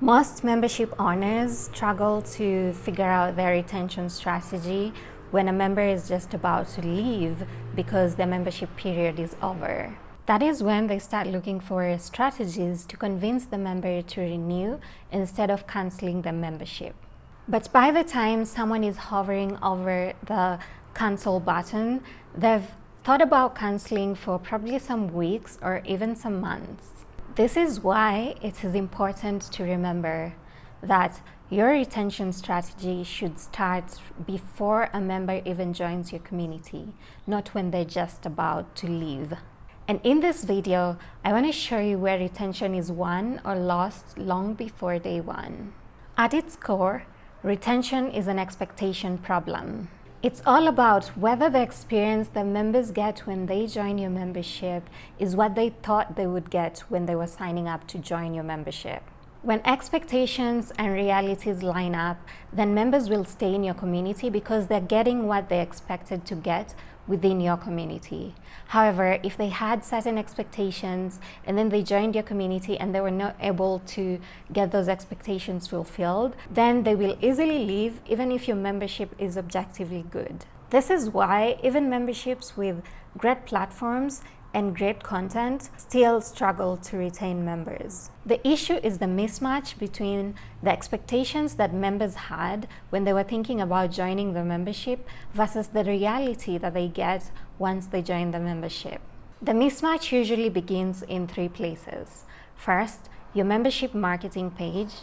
Most membership owners struggle to figure out their retention strategy when a member is just about to leave because their membership period is over. That is when they start looking for strategies to convince the member to renew instead of canceling the membership. But by the time someone is hovering over the cancel button, they've thought about canceling for probably some weeks or even some months. This is why it is important to remember that your retention strategy should start before a member even joins your community, not when they're just about to leave. And in this video, I want to show you where retention is won or lost long before day one. At its core, retention is an expectation problem. It's all about whether the experience that members get when they join your membership is what they thought they would get when they were signing up to join your membership. When expectations and realities line up, then members will stay in your community because they're getting what they expected to get within your community. However, if they had certain expectations and then they joined your community and they were not able to get those expectations fulfilled, then they will easily leave even if your membership is objectively good. This is why even memberships with great platforms and great content still struggle to retain members. The issue is the mismatch between the expectations that members had when they were thinking about joining the membership versus the reality that they get once they join the membership. The mismatch usually begins in three places. First, your membership marketing page.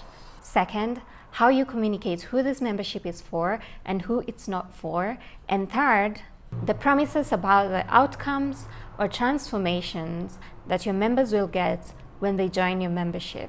Second, how you communicate who this membership is for and who it's not for. And third, the promises about the outcomes or transformations that your members will get when they join your membership.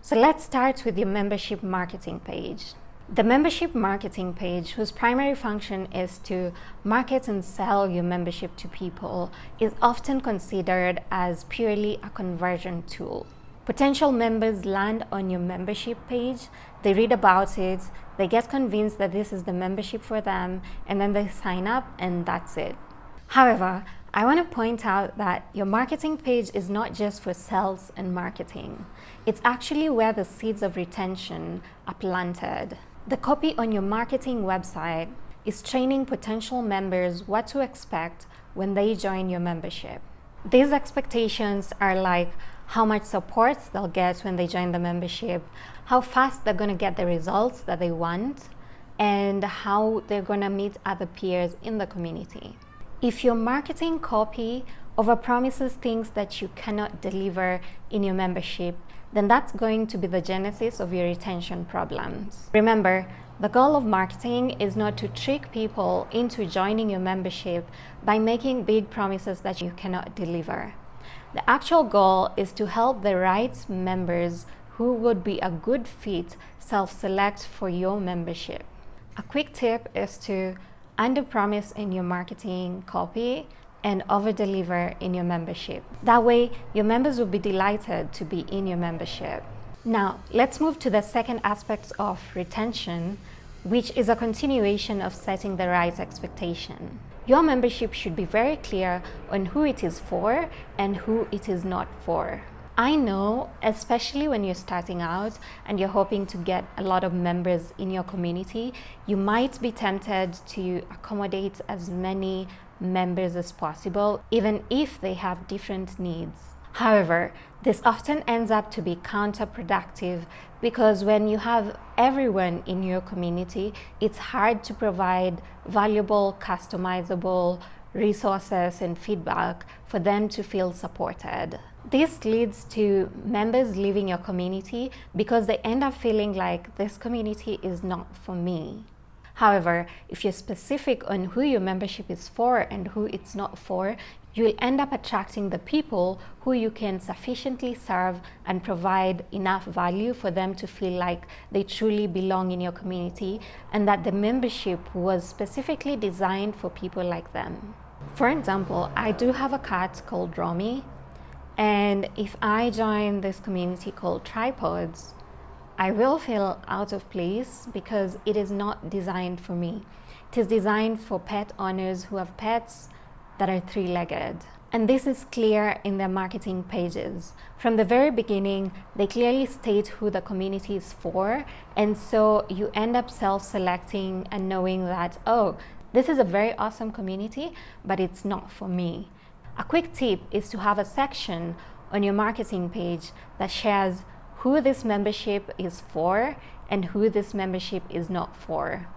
So let's start with your membership marketing page. The membership marketing page, whose primary function is to market and sell your membership to people, is often considered as purely a conversion tool. Potential members land on your membership page, they read about it, they get convinced that this is the membership for them, and then they sign up and that's it. However, I want to point out that your marketing page is not just for sales and marketing. It's actually where the seeds of retention are planted. The copy on your marketing website is training potential members what to expect when they join your membership. These expectations are like how much support they'll get when they join the membership, how fast they're going to get the results that they want, and how they're going to meet other peers in the community. If your marketing copy overpromises things that you cannot deliver in your membership, then that's going to be the genesis of your retention problems. Remember, the goal of marketing is not to trick people into joining your membership by making big promises that you cannot deliver. The actual goal is to help the right members who would be a good fit self-select for your membership. A quick tip is to under-promise in your marketing copy and over-deliver in your membership. That way, your members will be delighted to be in your membership. Now, let's move to the second aspect of retention, which is a continuation of setting the right expectation. Your membership should be very clear on who it is for and who it is not for. I know, especially when you're starting out and you're hoping to get a lot of members in your community, you might be tempted to accommodate as many members as possible, even if they have different needs. However, this often ends up to be counterproductive because when you have everyone in your community, it's hard to provide valuable, customizable resources and feedback for them to feel supported. This leads to members leaving your community because they end up feeling like this community is not for me. However, if you're specific on who your membership is for and who it's not for, you'll end up attracting the people who you can sufficiently serve and provide enough value for them to feel like they truly belong in your community and that the membership was specifically designed for people like them. For example, I do have a cat called Romy, and if I join this community called Tripods, I will feel out of place because it is not designed for me. It is designed for pet owners who have pets that are three-legged. And this is clear in their marketing pages. From the very beginning, they clearly state who the community is for, and so you end up self-selecting and knowing that, oh, this is a very awesome community, but it's not for me. A quick tip is to have a section on your marketing page that shares who this membership is for and who this membership is not for.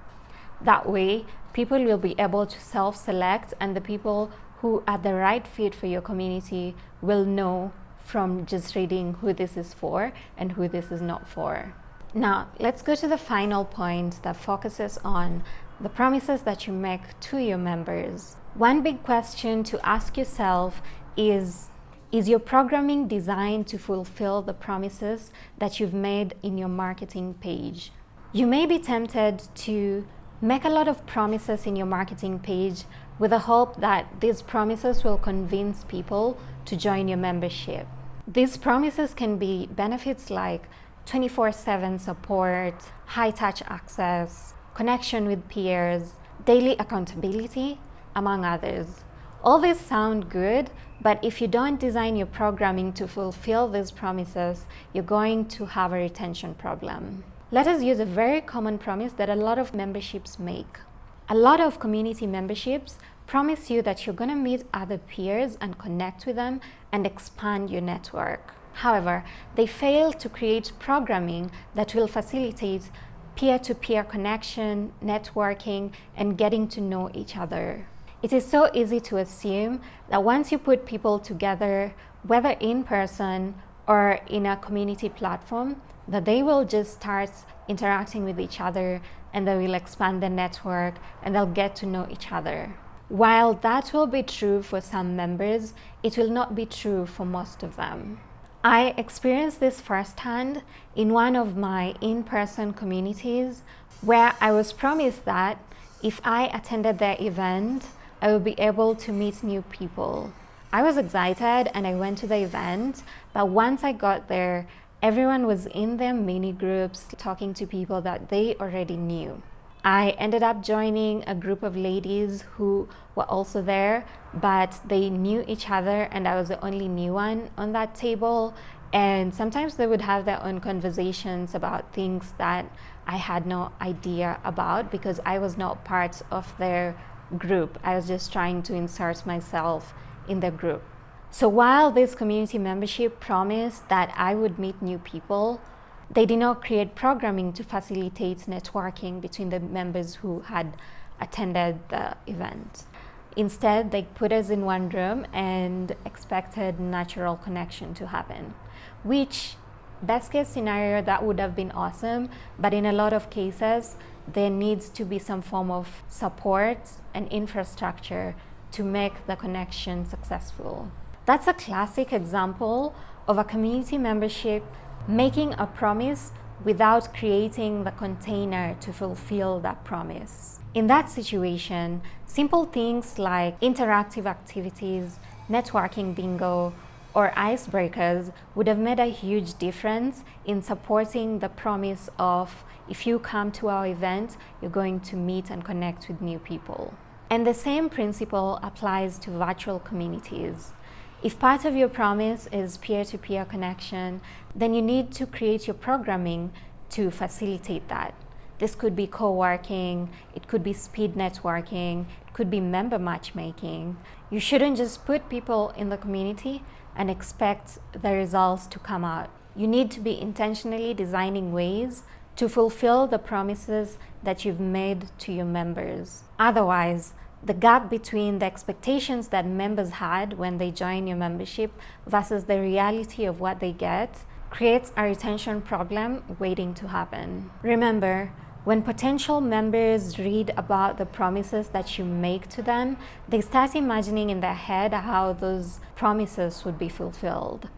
That way, people will be able to self-select, and the people who are the right fit for your community will know from just reading who this is for and who this is not for. Now, let's go to the final point that focuses on the promises that you make to your members. One big question to ask yourself is your programming designed to fulfill the promises that you've made in your marketing page? You may be tempted to make a lot of promises in your marketing page with the hope that these promises will convince people to join your membership. These promises can be benefits like 24/7 support, high-touch access, connection with peers, daily accountability, among others. All these sound good, but if you don't design your programming to fulfill these promises, you're going to have a retention problem. Let us use a very common promise that a lot of memberships make. A lot of community memberships promise you that you're going to meet other peers and connect with them and expand your network. However, they fail to create programming that will facilitate peer-to-peer connection, networking, and getting to know each other. It is so easy to assume that once you put people together, whether in person or in a community platform, that they will just start interacting with each other and they will expand their network and they'll get to know each other. While that will be true for some members, it will not be true for most of them. I experienced this firsthand in one of my in-person communities where I was promised that if I attended their event, I would be able to meet new people. I was excited and I went to the event, but once I got there, everyone was in their mini groups talking to people that they already knew. I ended up joining a group of ladies who were also there, but they knew each other and I was the only new one on that table. And sometimes they would have their own conversations about things that I had no idea about because I was not part of their group. I was just trying to insert myself in the group. So while this community membership promised that I would meet new people, they did not create programming to facilitate networking between the members who had attended the event. Instead, they put us in one room and expected natural connection to happen, which, best case scenario, that would have been awesome, but in a lot of cases, there needs to be some form of support and infrastructure to make the connection successful. That's a classic example of a community membership making a promise without creating the container to fulfill that promise. In that situation, simple things like interactive activities, networking bingo, or icebreakers would have made a huge difference in supporting the promise of if you come to our event, you're going to meet and connect with new people. And the same principle applies to virtual communities. If part of your promise is peer-to-peer connection, then you need to create your programming to facilitate that. This could be co-working, it could be speed networking, it could be member matchmaking. You shouldn't just put people in the community and expect the results to come out. You need to be intentionally designing ways to fulfill the promises that you've made to your members. Otherwise, the gap between the expectations that members had when they join your membership versus the reality of what they get creates a retention problem waiting to happen. Remember, when potential members read about the promises that you make to them, they start imagining in their head how those promises would be fulfilled.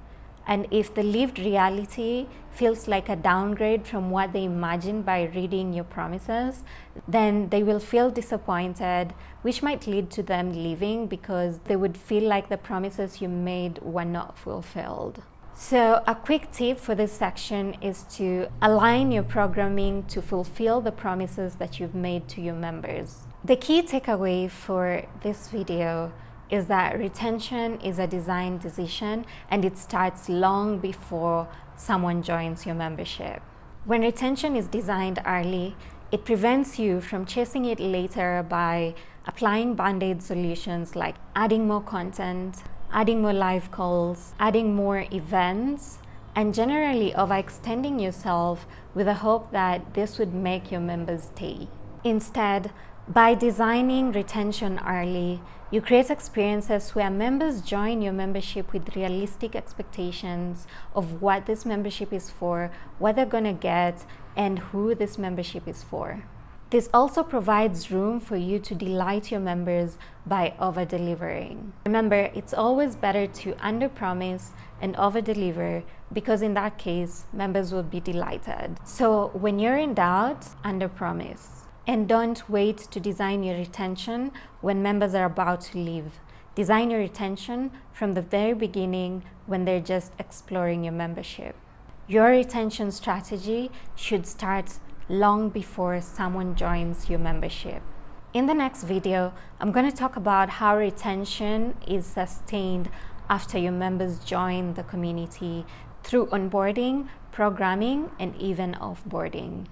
And if the lived reality feels like a downgrade from what they imagined by reading your promises, then they will feel disappointed, which might lead to them leaving because they would feel like the promises you made were not fulfilled. So a quick tip for this section is to align your programming to fulfill the promises that you've made to your members. The key takeaway for this video is that retention is a design decision and it starts long before someone joins your membership. When retention is designed early, it prevents you from chasing it later by applying band-aid solutions like adding more content, adding more live calls, adding more events, and generally overextending yourself with the hope that this would make your members stay. Instead, by designing retention early, you create experiences where members join your membership with realistic expectations of what this membership is for, what they're gonna get, and who this membership is for. This also provides room for you to delight your members by over-delivering. Remember, it's always better to under-promise and over-deliver because in that case, members will be delighted. So when you're in doubt, under-promise. And don't wait to design your retention when members are about to leave. Design your retention from the very beginning when they're just exploring your membership. Your retention strategy should start long before someone joins your membership. In the next video, I'm going to talk about how retention is sustained after your members join the community through onboarding, programming, and even offboarding.